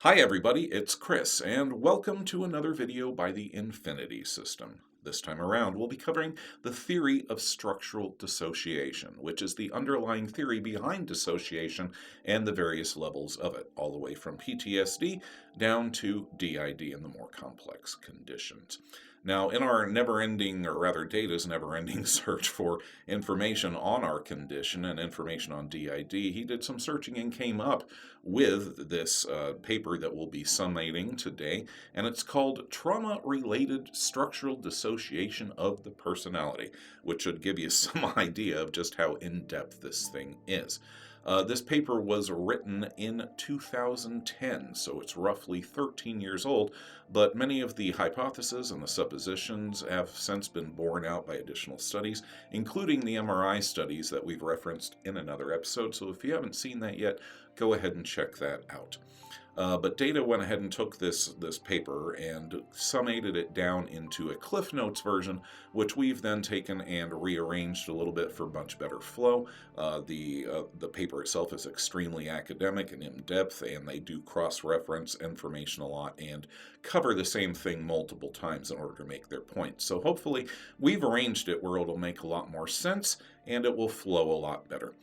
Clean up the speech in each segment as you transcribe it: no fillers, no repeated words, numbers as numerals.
Hi everybody, it's Chris, and welcome to another video by the Infinity System. This time around, we'll be covering the theory of structural dissociation, which is the underlying theory behind dissociation and the various levels of it, all the way from PTSD down to DID and the more complex conditions. Now, in our Data's never-ending search for information on our condition and information on DID, he did some searching and came up with this paper that we'll be summating today, and it's called Trauma-Related Structural Dissociation of the Personality, which should give you some idea of just how in-depth this thing is. This paper was written in 2010, so it's roughly 13 years old, but many of the hypotheses and the suppositions have since been borne out by additional studies, including the MRI studies that we've referenced in another episode, so if you haven't seen that yet, go ahead and check that out. But Data went ahead and took this paper and summated it down into a Cliff Notes version, which we've then taken and rearranged a little bit for much better flow. The paper itself is extremely academic and in-depth, and they do cross-reference information a lot and cover the same thing multiple times in order to make their point. So hopefully we've arranged it where it'll make a lot more sense and it will flow a lot better.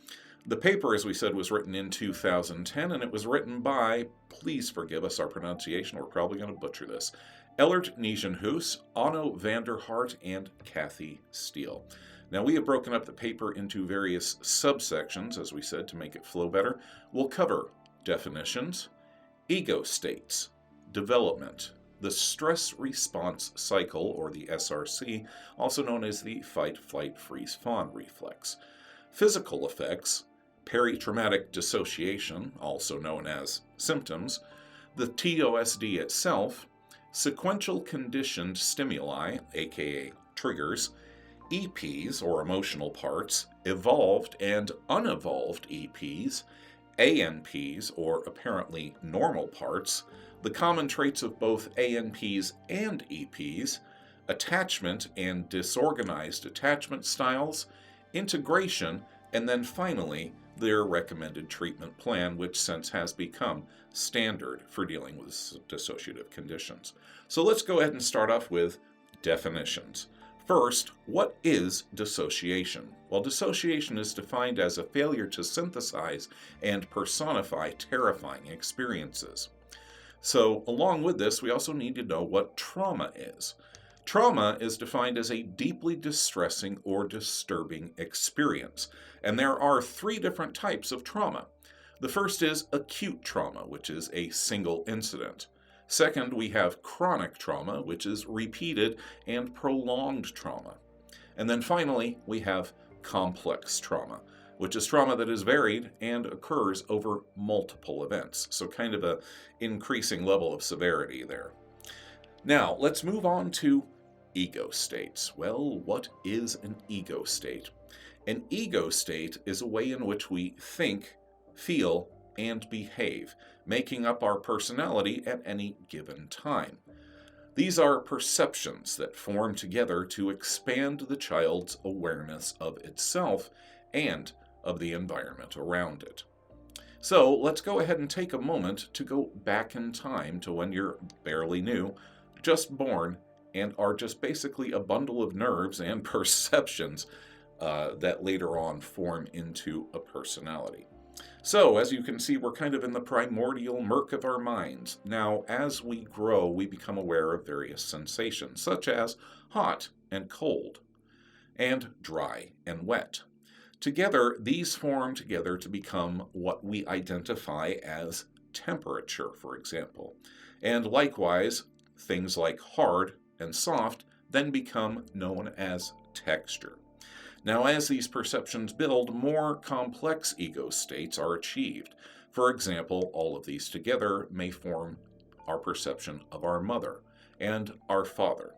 The paper, as we said, was written in 2010, and it was written by, please forgive us our pronunciation, we're probably going to butcher this, Ellert Nijenhuis, Onno van der Hart, and Kathy Steele. Now, we have broken up the paper into various subsections, as we said, to make it flow better. We'll cover definitions, ego states, development, the stress response cycle, or the SRC, also known as the fight, flight, freeze, fawn reflex, physical effects, peritraumatic dissociation, also known as symptoms, the TOSD itself, sequential conditioned stimuli, aka triggers, EPs, or emotional parts, evolved and unevolved EPs, ANPs, or apparently normal parts, the common traits of both ANPs and EPs, attachment and disorganized attachment styles, integration, and then finally, their recommended treatment plan, which since has become standard for dealing with dissociative conditions. So let's go ahead and start off with definitions. First, what is dissociation? Well, dissociation is defined as a failure to synthesize and personify terrifying experiences. So along with this, we also need to know what trauma is. Trauma is defined as a deeply distressing or disturbing experience, and there are three different types of trauma. The first is acute trauma, which is a single incident. Second, we have chronic trauma, which is repeated and prolonged trauma. And then finally, we have complex trauma, which is trauma that is varied and occurs over multiple events, so kind of an increasing level of severity there. Now, let's move on to ego states. Well, what is an ego state? An ego state is a way in which we think, feel, and behave, making up our personality at any given time. These are perceptions that form together to expand the child's awareness of itself and of the environment around it. So let's go ahead and take a moment to go back in time to when you're barely new, just born, and are just basically a bundle of nerves and perceptions that later on form into a personality. So, as you can see, we're kind of in the primordial murk of our minds. Now, as we grow, we become aware of various sensations, such as hot and cold, and dry and wet. Together, these form together to become what we identify as temperature, for example. And likewise, things like hard and soft then become known as texture. Now, as these perceptions build, more complex ego states are achieved. For example, all of these together may form our perception of our mother and our father.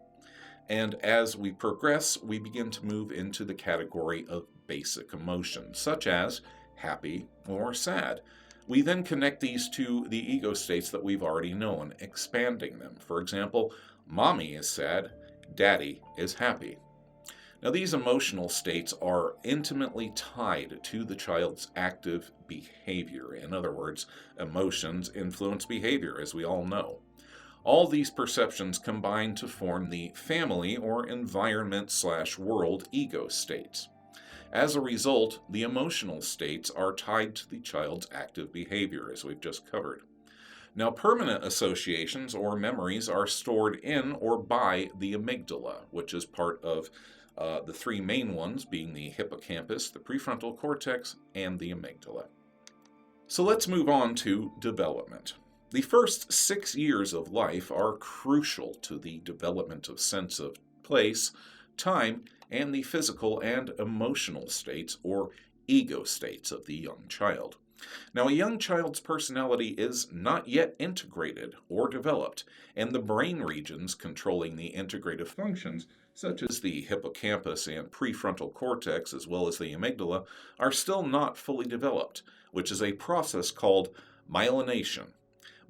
And as we progress, we begin to move into the category of basic emotions, such as happy or sad. We then connect these to the ego states that we've already known, expanding them. For example, mommy is sad, daddy is happy. Now, these emotional states are intimately tied to the child's active behavior. In other words, emotions influence behavior, as we all know. All these perceptions combine to form the family or environment/world ego states. As a result, the emotional states are tied to the child's active behavior, as we've just covered. Now, permanent associations or memories are stored in or by the amygdala, which is part of the three main ones being the hippocampus, the prefrontal cortex, and the amygdala. So let's move on to development. The first 6 years of life are crucial to the development of sense of place, time, and the physical and emotional states or ego states of the young child. Now, a young child's personality is not yet integrated or developed, and the brain regions controlling the integrative functions, such as the hippocampus and prefrontal cortex, as well as the amygdala, are still not fully developed, which is a process called myelination.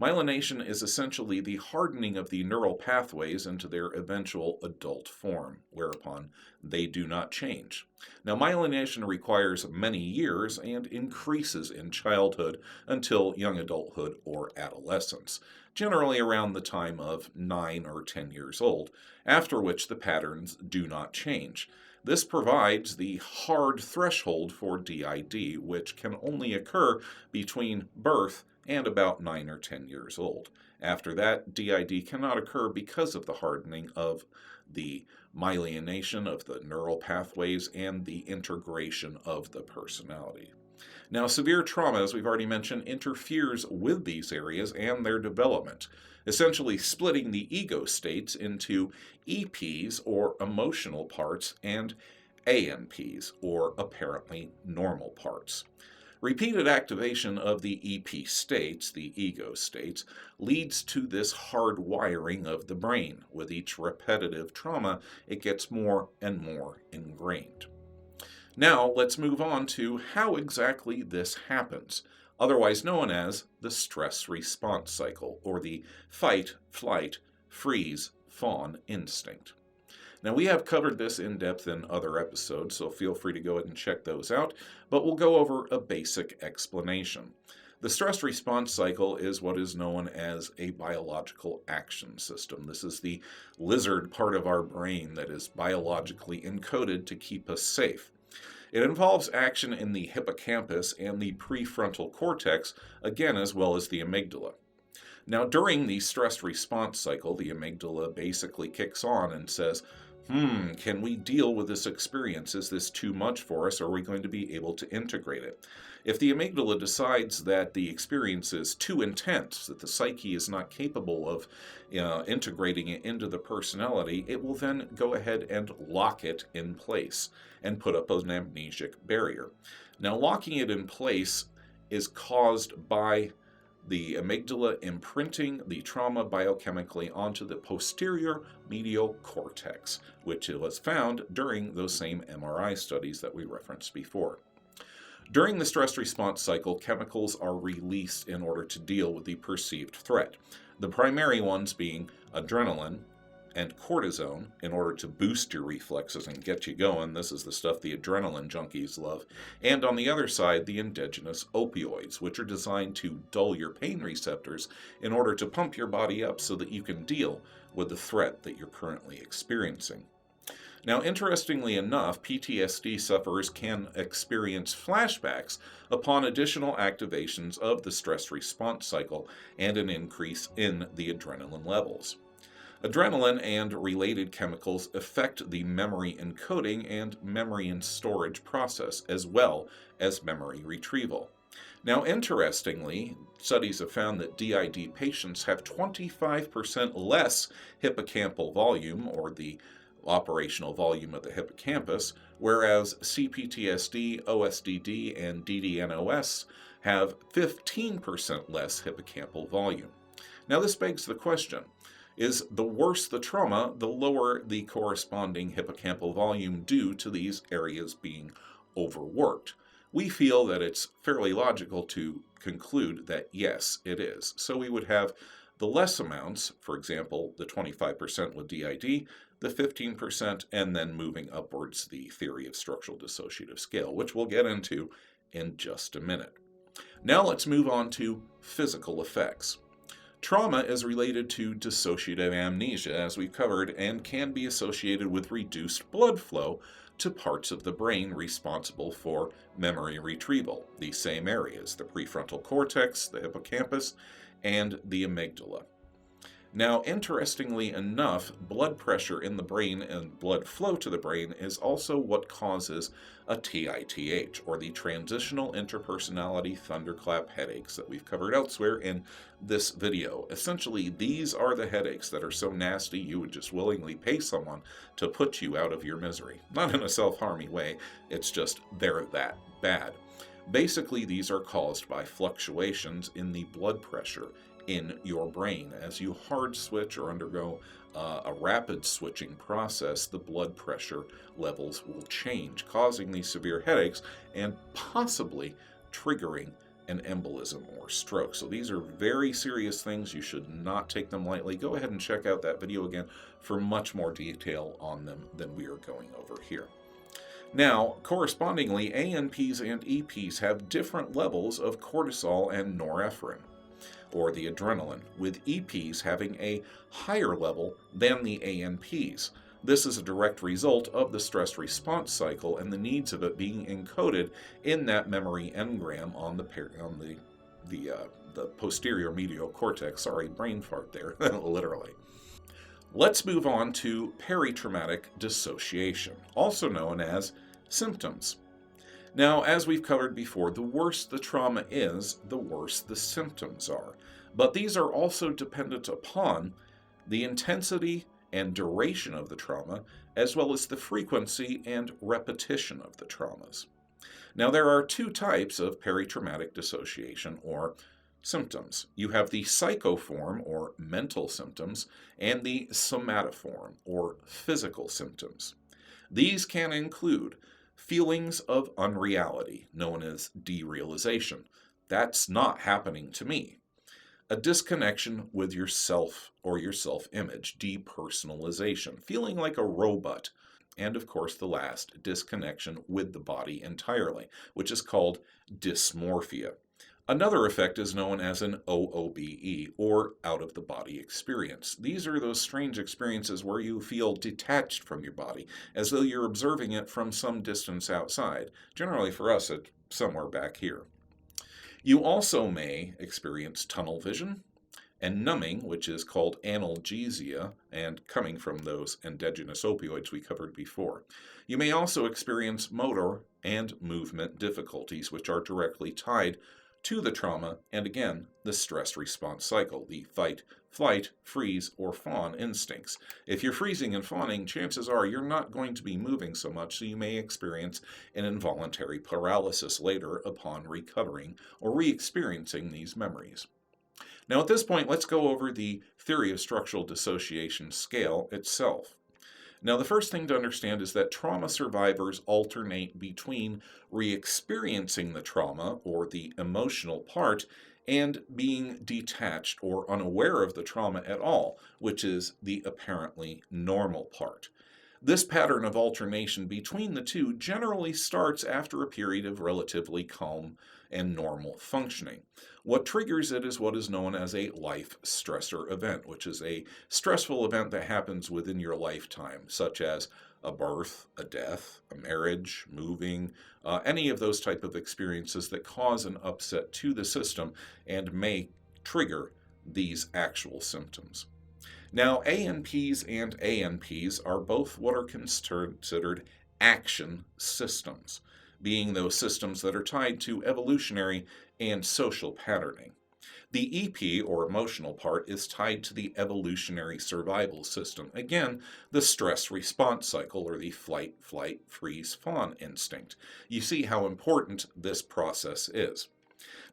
Myelination is essentially the hardening of the neural pathways into their eventual adult form, whereupon they do not change. Now, myelination requires many years and increases in childhood until young adulthood or adolescence, generally around the time of 9 or 10 years old, after which the patterns do not change. This provides the hard threshold for DID, which can only occur between birth and about 9 or 10 years old. After that, DID cannot occur because of the hardening of the myelination of the neural pathways and the integration of the personality. Now, severe trauma, as we've already mentioned, interferes with these areas and their development, essentially splitting the ego states into EPs, or emotional parts, and ANPs, or apparently normal parts. Repeated activation of the EP states, the ego states, leads to this hard wiring of the brain. With each repetitive trauma, it gets more and more ingrained. Now, let's move on to how exactly this happens, otherwise known as the stress response cycle, or the fight, flight, freeze, fawn instinct. Now, we have covered this in depth in other episodes, so feel free to go ahead and check those out, but we'll go over a basic explanation. The stress response cycle is what is known as a biological action system. This is the lizard part of our brain that is biologically encoded to keep us safe. It involves action in the hippocampus and the prefrontal cortex, again, as well as the amygdala. Now, during the stress response cycle, the amygdala basically kicks on and says, can we deal with this experience? Is this too much for us? Are we going to be able to integrate it? If the amygdala decides that the experience is too intense, that the psyche is not capable of integrating it into the personality, it will then go ahead and lock it in place and put up an amnesic barrier. Now, locking it in place is caused by the amygdala imprinting the trauma biochemically onto the posterior medial cortex, which was found during those same MRI studies that we referenced before. During the stress response cycle, chemicals are released in order to deal with the perceived threat. The primary ones being adrenaline and cortisone in order to boost your reflexes and get you going. This is the stuff the adrenaline junkies love. And on the other side, the endogenous opioids, which are designed to dull your pain receptors in order to pump your body up so that you can deal with the threat that you're currently experiencing. Now, interestingly enough, PTSD sufferers can experience flashbacks upon additional activations of the stress response cycle and an increase in the adrenaline levels. Adrenaline and related chemicals affect the memory encoding and memory and storage process, as well as memory retrieval. Now, interestingly, studies have found that DID patients have 25% less hippocampal volume, or the operational volume of the hippocampus, whereas C-PTSD, OSDD, and DDNOS have 15% less hippocampal volume. Now, this begs the question, is the worse the trauma, the lower the corresponding hippocampal volume due to these areas being overworked? We feel that it's fairly logical to conclude that yes, it is. So we would have the less amounts, for example, the 25% with DID, the 15%, and then moving upwards the Theory of Structural Dissociative Scale, which we'll get into in just a minute. Now let's move on to physical effects. Trauma is related to dissociative amnesia, as we've covered, and can be associated with reduced blood flow to parts of the brain responsible for memory retrieval, the same areas, the prefrontal cortex, the hippocampus, and the amygdala. Now, interestingly enough, blood pressure in the brain and blood flow to the brain is also what causes a TITH, or the transitional interpersonality thunderclap headaches that we've covered elsewhere in this video. Essentially, these are the headaches that are so nasty you would just willingly pay someone to put you out of your misery. Not in a self-harming way, it's just they're that bad. Basically, these are caused by fluctuations in the blood pressure in your brain. As you hard switch or undergo a rapid switching process, the blood pressure levels will change, causing these severe headaches and possibly triggering an embolism or stroke. So these are very serious things. You should not take them lightly. Go ahead and check out that video again for much more detail on them than we are going over here. Now, correspondingly, ANPs and EPs have different levels of cortisol and norepinephrine, or the adrenaline, with EPs having a higher level than the ANPs. This is a direct result of the stress response cycle and the needs of it being encoded in that memory engram on the posterior medial cortex. Sorry, brain fart there, literally. Let's move on to peritraumatic dissociation, also known as symptoms. Now, as we've covered before, the worse the trauma is, the worse the symptoms are. But these are also dependent upon the intensity and duration of the trauma, as well as the frequency and repetition of the traumas. Now, there are two types of peritraumatic dissociation, or symptoms. You have the psychoform, or mental symptoms, and the somatoform, or physical symptoms. These can include feelings of unreality, known as derealization. That's not happening to me. A disconnection with yourself or your self-image, depersonalization, feeling like a robot. And of course, the last, disconnection with the body entirely, which is called dysmorphia. Another effect is known as an OOBE, or out-of-the-body experience. These are those strange experiences where you feel detached from your body, as though you're observing it from some distance outside. Generally for us, it's somewhere back here. You also may experience tunnel vision and numbing, which is called analgesia, and coming from those endogenous opioids we covered before. You may also experience motor and movement difficulties, which are directly tied to the trauma, and again, the stress response cycle, the fight, flight, freeze, or fawn instincts. If you're freezing and fawning, chances are you're not going to be moving so much, so you may experience an involuntary paralysis later upon recovering or re-experiencing these memories. Now at this point, let's go over the Theory of Structural Dissociation scale itself. Now, the first thing to understand is that trauma survivors alternate between re-experiencing the trauma, or the emotional part, and being detached or unaware of the trauma at all, which is the apparently normal part. This pattern of alternation between the two generally starts after a period of relatively calm and normal functioning. What triggers it is what is known as a life stressor event, which is a stressful event that happens within your lifetime, such as a birth, a death, a marriage, moving, any of those type of experiences that cause an upset to the system and may trigger these actual symptoms. Now, ANPs and ANPs are both what are considered action systems, being those systems that are tied to evolutionary and social patterning. The EP, or emotional part, is tied to the evolutionary survival system. Again, the stress response cycle, or the fight, flight, freeze, fawn instinct. You see how important this process is.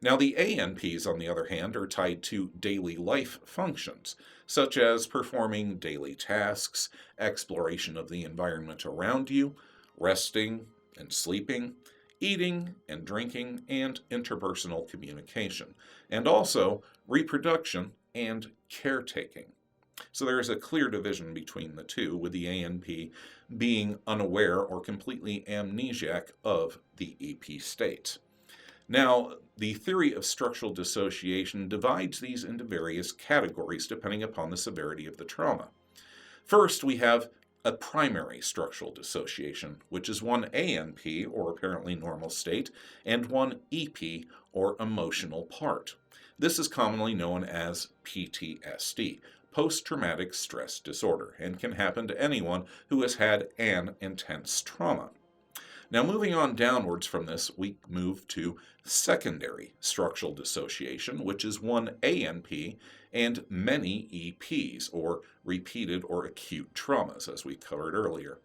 Now, the ANPs, on the other hand, are tied to daily life functions, such as performing daily tasks, exploration of the environment around you, resting and sleeping, eating and drinking, and interpersonal communication, and also reproduction and caretaking. So there is a clear division between the two, with the ANP being unaware or completely amnesiac of the EP state. Now, the theory of structural dissociation divides these into various categories depending upon the severity of the trauma. First, we have a primary structural dissociation, which is one ANP, or apparently normal state, and one EP, or emotional part. This is commonly known as PTSD, post-traumatic stress disorder, and can happen to anyone who has had an intense trauma. Now, moving on downwards from this, we move to secondary structural dissociation, which is one ANP and many EPs, or repeated or acute traumas, as we covered earlier.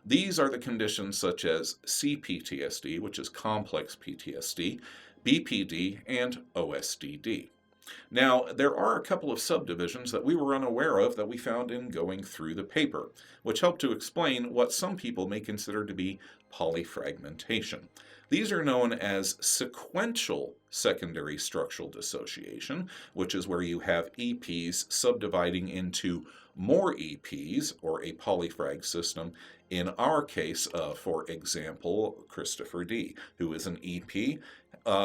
These are the conditions such as C-PTSD, which is complex PTSD, BPD, and OSDD. Now, there are a couple of subdivisions that we were unaware of that we found in going through the paper, which help to explain what some people may consider to be polyfragmentation. These are known as sequential secondary structural dissociation, which is where you have EPs subdividing into more EPs, or a polyfrag system. In our case, for example, Christopher D., who is an EP,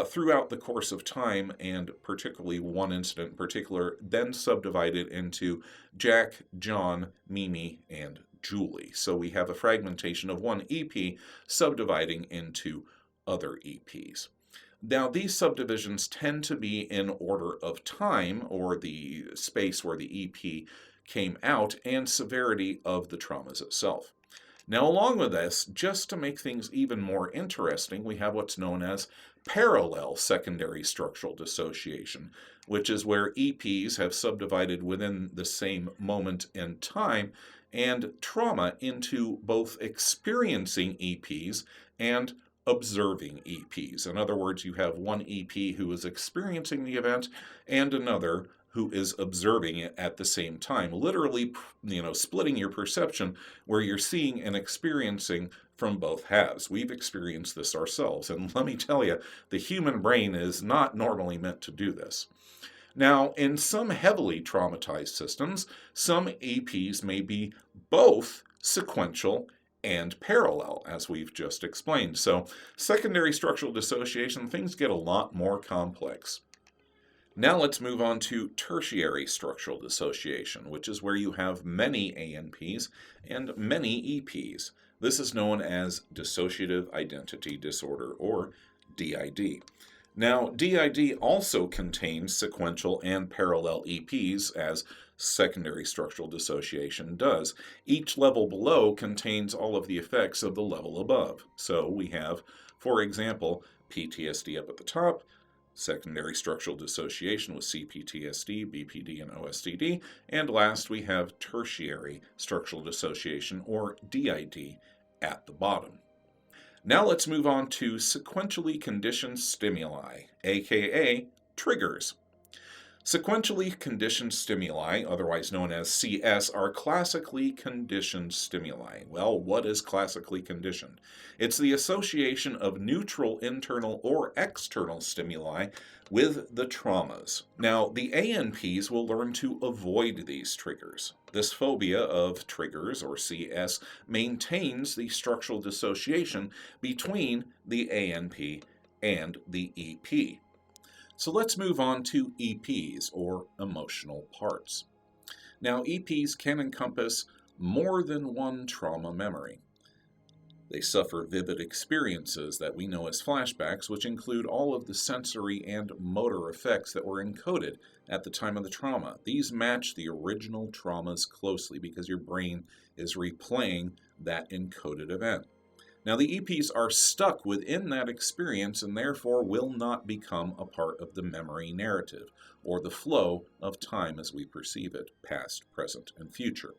throughout the course of time, and particularly one incident in particular, then subdivided into Jack, John, Mimi, and Julie. So we have a fragmentation of one EP subdividing into other EPs. Now, these subdivisions tend to be in order of time, or the space where the EP came out, and severity of the traumas itself. Now, along with this, just to make things even more interesting, we have what's known as parallel secondary structural dissociation, which is where EPs have subdivided within the same moment in time and trauma into both experiencing EPs and observing EPs. In other words, you have one EP who is experiencing the event and another who is observing it at the same time, literally, splitting your perception where you're seeing and experiencing from both halves. We've experienced this ourselves, and let me tell you, the human brain is not normally meant to do this. Now, in some heavily traumatized systems, some EPs may be both sequential and parallel, as we've just explained. So, secondary structural dissociation, things get a lot more complex. Now let's move on to tertiary structural dissociation, which is where you have many ANPs and many EPs. This is known as Dissociative Identity Disorder, or DID. Now, DID also contains sequential and parallel EPs, as secondary structural dissociation does. Each level below contains all of the effects of the level above. So we have, for example, PTSD up at the top, secondary structural dissociation with C-PTSD, BPD, and OSDD, and last we have tertiary structural dissociation, or DID, at the bottom. Now let's move on to sequentially conditioned stimuli, aka triggers. Sequentially conditioned stimuli, otherwise known as CS, are classically conditioned stimuli. Well, what is classically conditioned? It's the association of neutral internal or external stimuli with the traumas. Now, the ANPs will learn to avoid these triggers. This phobia of triggers, or CS, maintains the structural dissociation between the ANP and the EP. So let's move on to EPs, or emotional parts. Now, EPs can encompass more than one trauma memory. They suffer vivid experiences that we know as flashbacks, which include all of the sensory and motor effects that were encoded at the time of the trauma. These match the original traumas closely because your brain is replaying that encoded event. Now, the EPs are stuck within that experience and therefore will not become a part of the memory narrative, or the flow of time as we perceive it, past, present, and future.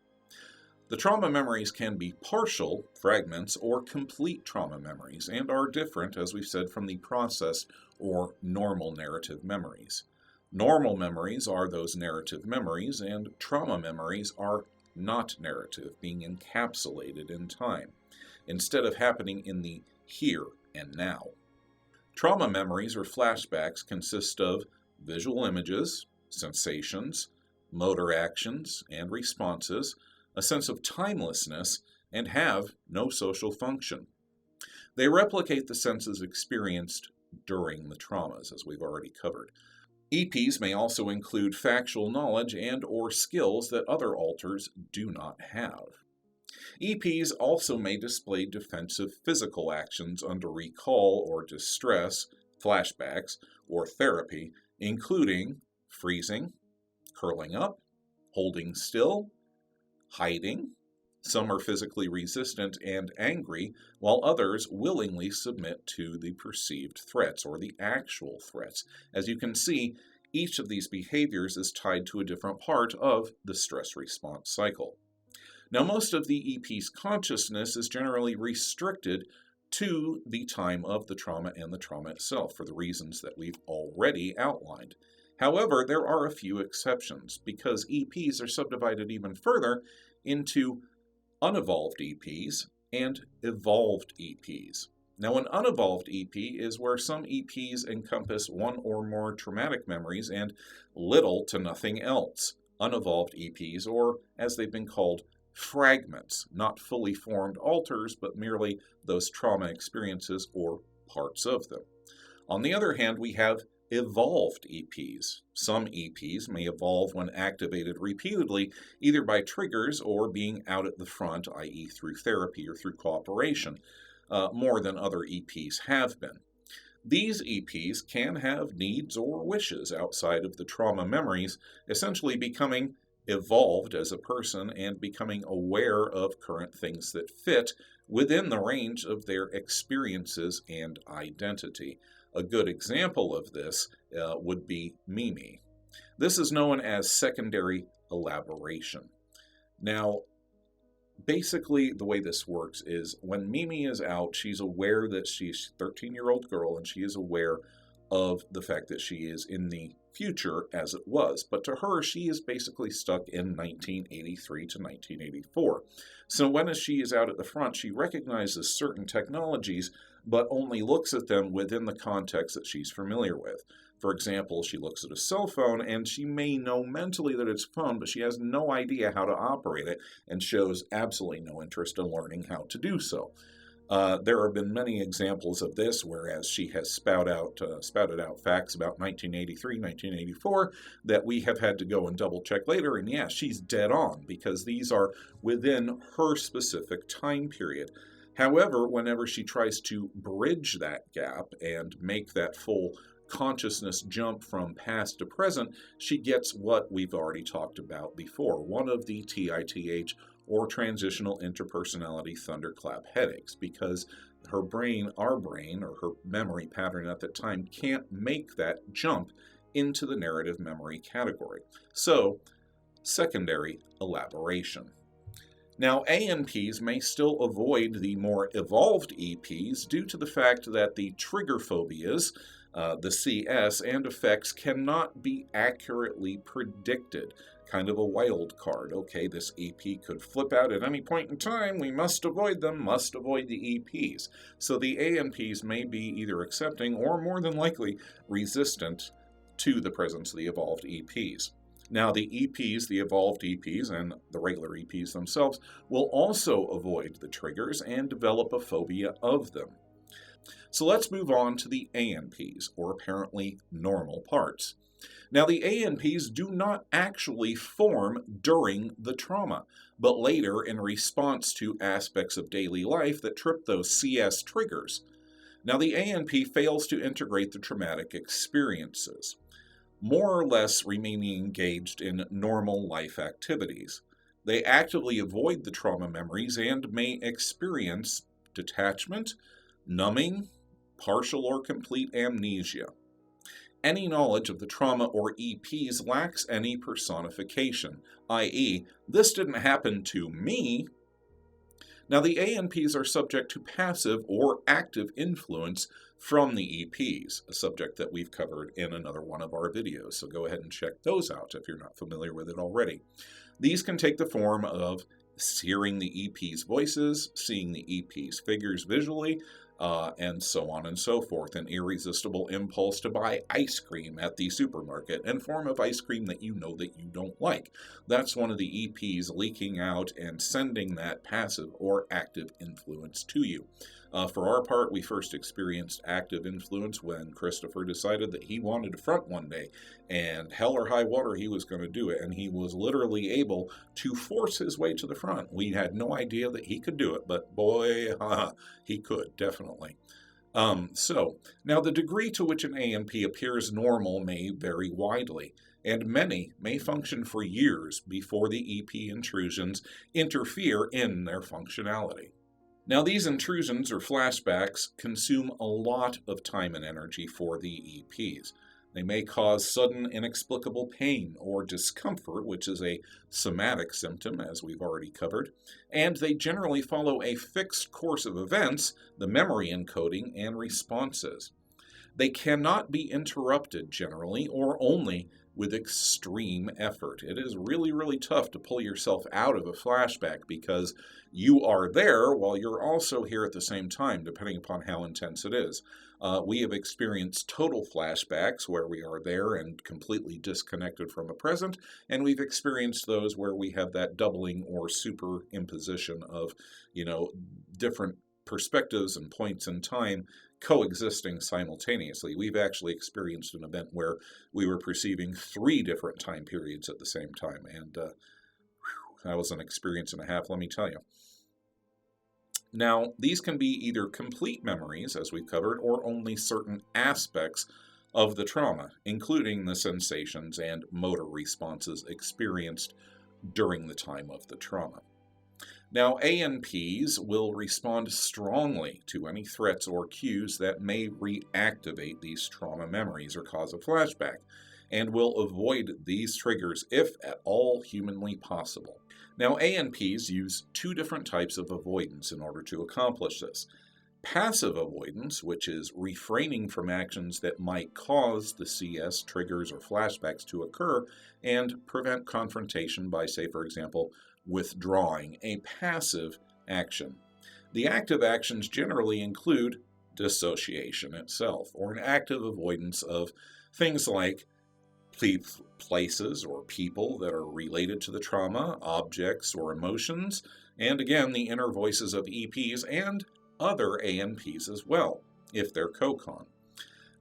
The trauma memories can be partial, fragments, or complete trauma memories, and are different, as we've said, from the processed or normal narrative memories. Normal memories are those narrative memories, and trauma memories are not narrative, being encapsulated in time, instead of happening in the here and now. Trauma memories or flashbacks consist of visual images, sensations, motor actions and responses, a sense of timelessness, and have no social function. They replicate the senses experienced during the traumas, as we've already covered. EPs may also include factual knowledge and/or skills that other alters do not have. EPs also may display defensive physical actions under recall or distress, flashbacks, or therapy, including freezing, curling up, holding still, hiding. Some are physically resistant and angry, while others willingly submit to the perceived threats or the actual threats. As you can see, each of these behaviors is tied to a different part of the stress response cycle. Now, most of the EP's consciousness is generally restricted to the time of the trauma and the trauma itself for the reasons that we've already outlined. However, there are a few exceptions because EPs are subdivided even further into unevolved EPs and evolved EPs. Now, an unevolved EP is where some EPs encompass one or more traumatic memories and little to nothing else. Unevolved EPs, or as they've been called, fragments, not fully formed alters, but merely those trauma experiences or parts of them. On the other hand, we have evolved EPs. Some EPs may evolve when activated repeatedly, either by triggers or being out at the front, i.e. through therapy or through cooperation, more than other EPs have been. These EPs can have needs or wishes outside of the trauma memories, essentially becoming evolved as a person and becoming aware of current things that fit within the range of their experiences and identity. A good example of this would be Mimi. This is known as secondary elaboration. Now, basically, the way this works is when Mimi is out, she's aware that she's a 13-year-old girl and she is aware of the fact that she is in the future as it was. But to her, she is basically stuck in 1983 to 1984. So when she is out at the front, she recognizes certain technologies, but only looks at them within the context that she's familiar with. For example, she looks at a cell phone and she may know mentally that it's a phone, but she has no idea how to operate it and shows absolutely no interest in learning how to do so. There have been many examples of this, whereas she has spouted out facts about 1983, 1984 that we have had to go and double check later, and yeah, she's dead on because these are within her specific time period. However, whenever she tries to bridge that gap and make that full consciousness jump from past to present, she gets what we've already talked about before, one of the TITH or transitional interpersonality thunderclap headaches, because her brain, our brain, or her memory pattern at that time can't make that jump into the narrative memory category. So, secondary elaboration. Now, ANPs may still avoid the more evolved EPs due to the fact that the trigger phobias, the CS, and effects cannot be accurately predicted. Kind of a wild card. Okay, this EP could flip out at any point in time. We must avoid them, must avoid the EPs. So the ANPs may be either accepting or more than likely resistant to the presence of the evolved EPs. Now, the EPs, the evolved EPs, and the regular EPs themselves will also avoid the triggers and develop a phobia of them. So let's move on to the ANPs, or apparently normal parts. Now, the ANPs do not actually form during the trauma, but later in response to aspects of daily life that trip those CS triggers. Now, the ANP fails to integrate the traumatic experiences, more or less remaining engaged in normal life activities. They actively avoid the trauma memories and may experience detachment, numbing, partial or complete amnesia. Any knowledge of the trauma or EPs lacks any personification, i.e., this didn't happen to me. Now, the ANPs are subject to passive or active influence from the EPs, a subject that we've covered in another one of our videos, so go ahead and check those out if you're not familiar with it already. These can take the form of hearing the EPs' voices, seeing the EPs' figures visually, and so on and so forth. An irresistible impulse to buy ice cream at the supermarket, and form of ice cream that you know that you don't like. That's one of the EPs leaking out and sending that passive or active influence to you. For our part, we first experienced active influence when Christopher decided that he wanted to front one day, and hell or high water, he was going to do it, and he was literally able to force his way to the front. We had no idea that he could do it, but boy, he could, definitely. So, now the degree to which an ANP appears normal may vary widely, and many may function for years before the EP intrusions interfere in their functionality. Now, these intrusions or flashbacks consume a lot of time and energy for the EPs. They may cause sudden inexplicable pain or discomfort, which is a somatic symptom, as we've already covered, and they generally follow a fixed course of events, the memory encoding and responses. They cannot be interrupted generally or only with extreme effort. It is really, really tough to pull yourself out of a flashback because you are there while you're also here at the same time, depending upon how intense it is. We have experienced total flashbacks where we are there and completely disconnected from the present, and we've experienced those where we have that doubling or superimposition of, different perspectives and points in time coexisting simultaneously. We've actually experienced an event where we were perceiving 3 different time periods at the same time, and that was an experience and a half, let me tell you. Now, these can be either complete memories, as we've covered, or only certain aspects of the trauma, including the sensations and motor responses experienced during the time of the trauma. Now, ANPs will respond strongly to any threats or cues that may reactivate these trauma memories or cause a flashback, and will avoid these triggers if at all humanly possible. Now, ANPs use 2 different types of avoidance in order to accomplish this. Passive avoidance, which is refraining from actions that might cause the CS triggers or flashbacks to occur and prevent confrontation by, say, for example, withdrawing, a passive action. The active actions generally include dissociation itself, or an active avoidance of things like places or people that are related to the trauma, objects or emotions, and again, the inner voices of EPs and other ANPs as well, if they're co-con.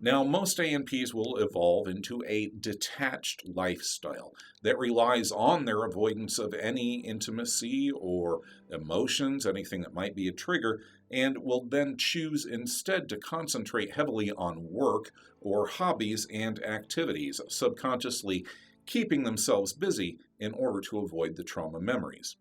Now, most ANPs will evolve into a detached lifestyle that relies on their avoidance of any intimacy or emotions, anything that might be a trigger, and will then choose instead to concentrate heavily on work or hobbies and activities, subconsciously keeping themselves busy in order to avoid the trauma memories.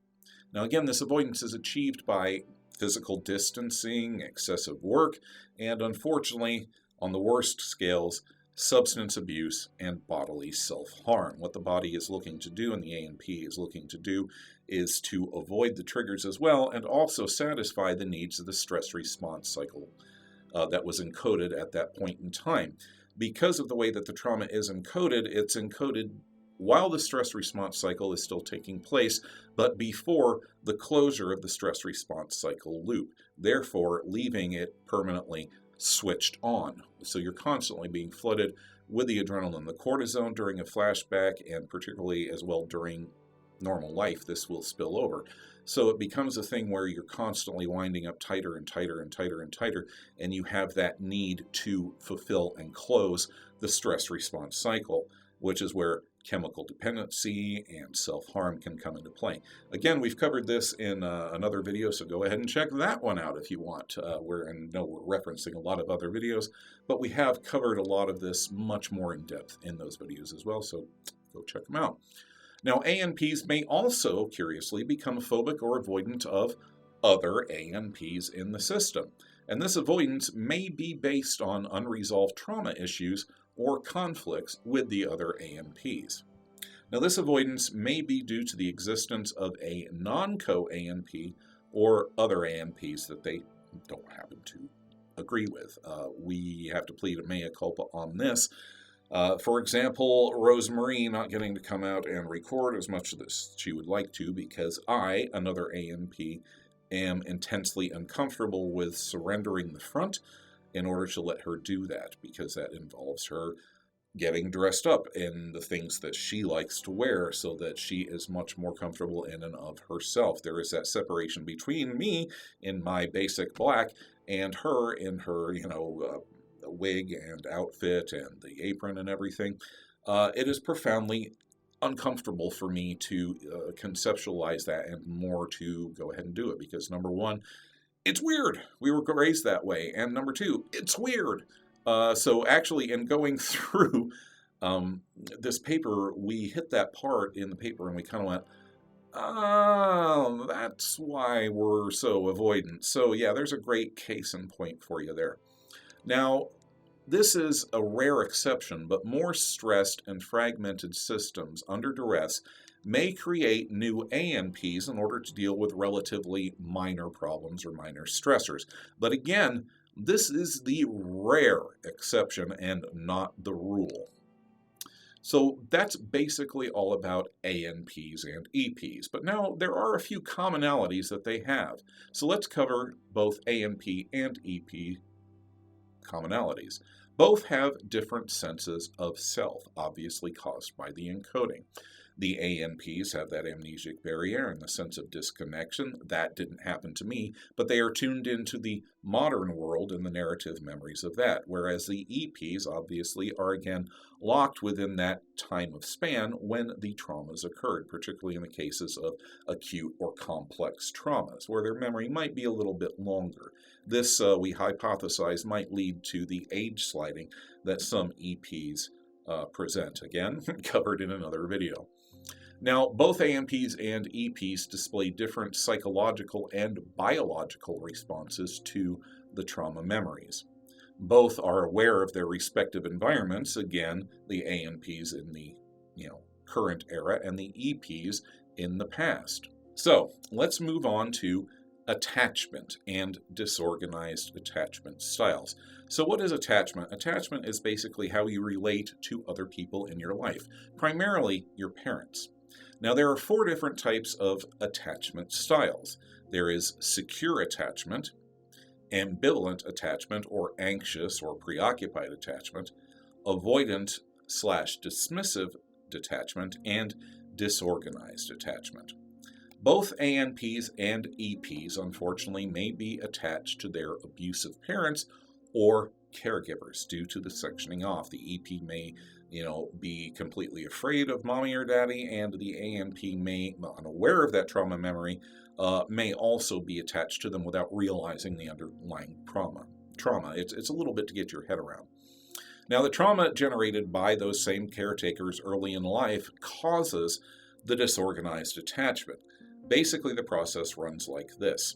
Now, again, this avoidance is achieved by physical distancing, excessive work, and unfortunately, on the worst scales, substance abuse and bodily self-harm. What the body is looking to do and the ANP is looking to do is to avoid the triggers as well and also satisfy the needs of the stress response cycle that was encoded at that point in time. Because of the way that the trauma is encoded, it's encoded while the stress response cycle is still taking place, but before the closure of the stress response cycle loop, therefore leaving it permanently switched on. So you're constantly being flooded with the adrenaline, the cortisone during a flashback, and particularly as well during normal life, this will spill over. So it becomes a thing where you're constantly winding up tighter and tighter and tighter and tighter, and you have that need to fulfill and close the stress response cycle, which is where chemical dependency and self-harm can come into play. Again, we've covered this in another video, so go ahead and check that one out if you want. We're referencing a lot of other videos, but we have covered a lot of this much more in depth in those videos as well, so go check them out. Now, ANPs may also, curiously, become phobic or avoidant of other ANPs in the system, and this avoidance may be based on unresolved trauma issues or conflicts with the other ANPs. Now, this avoidance may be due to the existence of a non-co-ANP or other ANPs that they don't happen to agree with. We have to plead a mea culpa on this. For example, Rosemarie not getting to come out and record as much as she would like to because I, another ANP, am intensely uncomfortable with surrendering the front in order to let her do that, because that involves her getting dressed up in the things that she likes to wear so that she is much more comfortable in and of herself. There is that separation between me in my basic black and her in her, wig and outfit and the apron and everything. It is profoundly uncomfortable for me to conceptualize that and more to go ahead and do it, because number one, it's weird. We were raised that way. And number two, it's weird. So actually, in going through this paper, we hit that part in the paper and we kind of went, oh, that's why we're so avoidant. So yeah, there's a great case in point for you there. Now, this is a rare exception, but more stressed and fragmented systems under duress may create new ANPs in order to deal with relatively minor problems or minor stressors. But again, this is the rare exception and not the rule. So that's basically all about ANPs and EPs. But now there are a few commonalities that they have. So let's cover both ANP and EP commonalities. Both have different senses of self, obviously caused by the encoding. The ANPs have that amnesic barrier and the sense of disconnection. That didn't happen to me, but they are tuned into the modern world and the narrative memories of that, whereas the EPs obviously are again locked within that time of span when the traumas occurred, particularly in the cases of acute or complex traumas, where their memory might be a little bit longer. This, we hypothesize, might lead to the age sliding that some EPs present, again, covered in another video. Now, both ANPs and EPs display different psychological and biological responses to the trauma memories. Both are aware of their respective environments, again, the ANPs in the current era and the EPs in the past. So, let's move on to attachment and disorganized attachment styles. So what is attachment? Attachment is basically how you relate to other people in your life, primarily your parents. Now, there are 4 different types of attachment styles. There is secure attachment, ambivalent attachment, or anxious or preoccupied attachment, avoidant/dismissive detachment, and disorganized attachment. Both ANPs and EPs, unfortunately, may be attached to their abusive parents or caregivers due to the sectioning off. The EP may be completely afraid of mommy or daddy, and the ANP may, unaware of that trauma memory, may also be attached to them without realizing the underlying trauma. It's a little bit to get your head around. Now, the trauma generated by those same caretakers early in life causes the disorganized attachment. Basically, the process runs like this.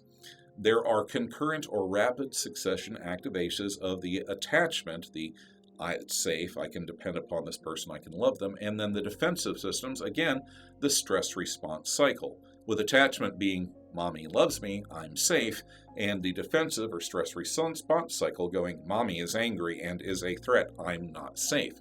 There are concurrent or rapid succession activations of the attachment, it's safe, I can depend upon this person, I can love them, and then the defensive systems, again, the stress response cycle, with attachment being mommy loves me, I'm safe, and the defensive or stress response cycle going mommy is angry and is a threat, I'm not safe.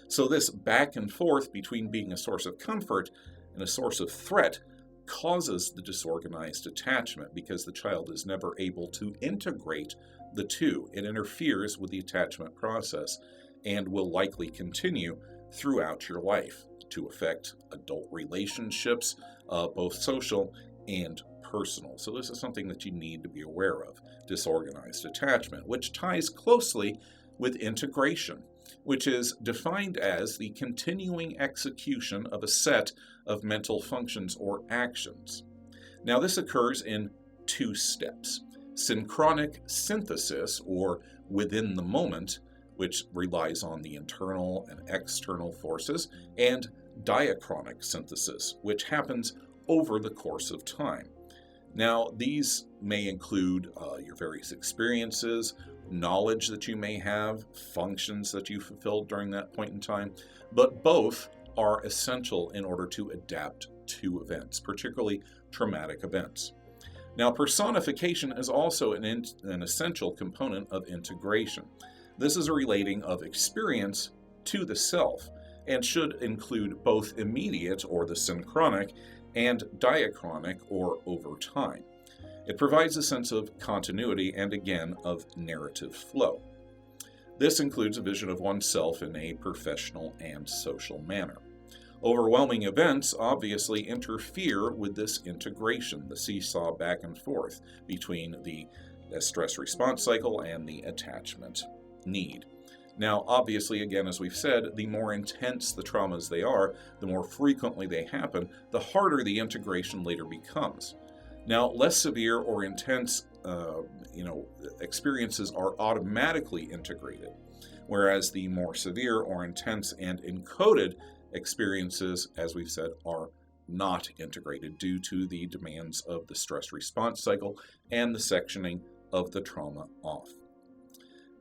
So this back and forth between being a source of comfort and a source of threat causes the disorganized attachment because the child is never able to integrate the two. It interferes with the attachment process and will likely continue throughout your life to affect adult relationships, both social and personal. So this is something that you need to be aware of, disorganized attachment, which ties closely with integration, which is defined as the continuing execution of a set of mental functions or actions. Now, this occurs in 2 steps. Synchronic synthesis, or within the moment, which relies on the internal and external forces, and diachronic synthesis, which happens over the course of time. Now, these may include your various experiences, knowledge that you may have, functions that you fulfilled during that point in time, but both are essential in order to adapt to events, particularly traumatic events. Now, personification is also an essential component of integration. This is a relating of experience to the self and should include both immediate, or the synchronic, and diachronic, or over time. It provides a sense of continuity and, again, of narrative flow. This includes a vision of oneself in a professional and social manner. Overwhelming events obviously interfere with this integration, the seesaw back and forth between the stress response cycle and the attachment need. Now, obviously, again, as we've said, the more intense the traumas they are, the more frequently they happen, the harder the integration later becomes. Now, less severe or intense experiences are automatically integrated, whereas the more severe or intense and encoded experiences, as we've said, are not integrated due to the demands of the stress response cycle and the sectioning of the trauma off.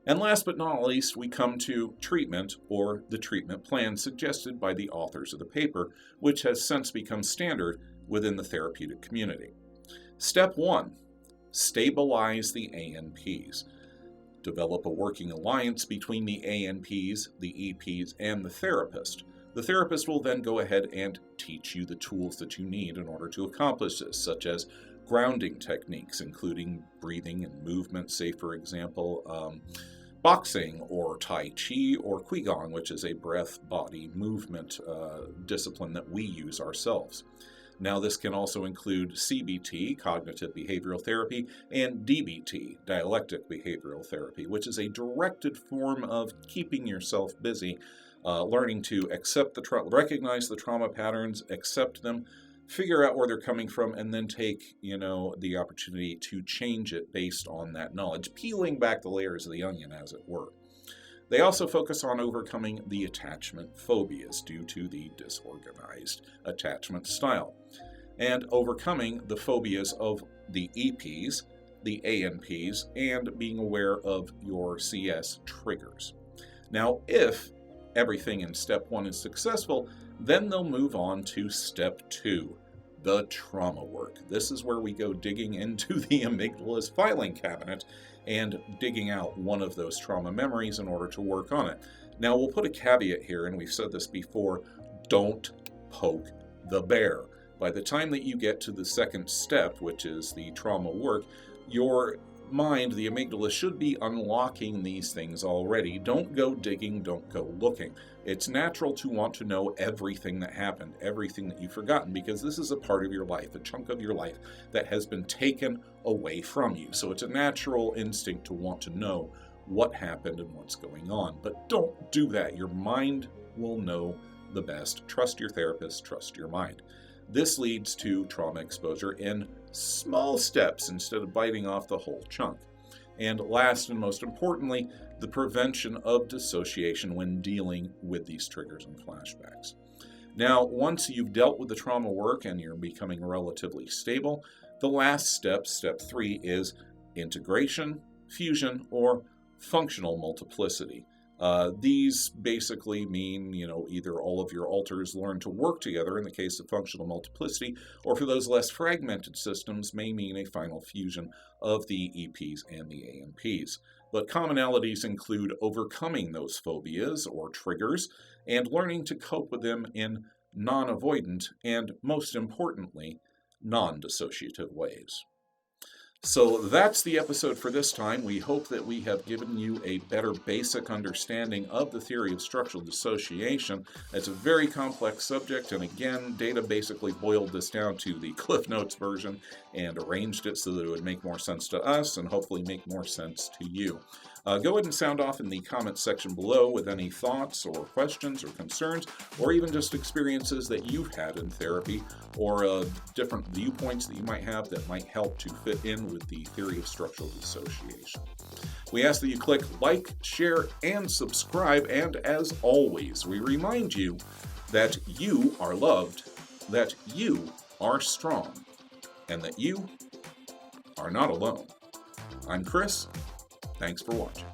And last but not least, we come to treatment, or the treatment plan suggested by the authors of the paper, which has since become standard within the therapeutic community. Step 1, stabilize the ANPs. Develop a working alliance between the ANPs, the EPs, and the therapist. The therapist will then go ahead and teach you the tools that you need in order to accomplish this, such as grounding techniques, including breathing and movement, say, for example, boxing or Tai Chi or Qigong, which is a breath-body movement discipline that we use ourselves. Now, this can also include CBT, cognitive behavioral therapy, and DBT, dialectic behavioral therapy, which is a directed form of keeping yourself busy, learning to recognize the trauma patterns, accept them, figure out where they're coming from, and then take, the opportunity to change it based on that knowledge, peeling back the layers of the onion, as it were. They also focus on overcoming the attachment phobias due to the disorganized attachment style, and overcoming the phobias of the EPs, the ANPs, and being aware of your CS triggers. Now, if everything in step 1 is successful, then they'll move on to step 2, the trauma work. This is where we go digging into the amygdala's filing cabinet and digging out one of those trauma memories in order to work on it. Now, we'll put a caveat here, and we've said this before, don't poke the bear. By the time that you get to the second step, which is the trauma work, your mind, the amygdala, should be unlocking these things already. Don't go digging, don't go looking. It's natural to want to know everything that happened, everything that you've forgotten, because this is a part of your life, a chunk of your life that has been taken away from you. So it's a natural instinct to want to know what happened and what's going on. But don't do that. Your mind will know the best. Trust your therapist, trust your mind. This leads to trauma exposure in small steps instead of biting off the whole chunk. And last and most importantly, the prevention of dissociation when dealing with these triggers and flashbacks. Now, once you've dealt with the trauma work and you're becoming relatively stable, the last step, step 3, is integration, fusion, or functional multiplicity. These basically mean, either all of your alters learn to work together in the case of functional multiplicity, or for those less fragmented systems may mean a final fusion of the EPs and the ANPs. But commonalities include overcoming those phobias or triggers and learning to cope with them in non-avoidant and, most importantly, non-dissociative ways. So that's the episode for this time. We hope that we have given you a better basic understanding of the theory of structural dissociation. It's a very complex subject, and again, Data basically boiled this down to the Cliff Notes version and arranged it so that it would make more sense to us and hopefully make more sense to you. Go ahead and sound off in the comments section below with any thoughts or questions or concerns, or even just experiences that you've had in therapy, or different viewpoints that you might have that might help to fit in with the theory of structural dissociation. We ask that you click like, share, and subscribe, and as always, we remind you that you are loved, that you are strong, and that you are not alone. I'm Chris. Thanks for watching.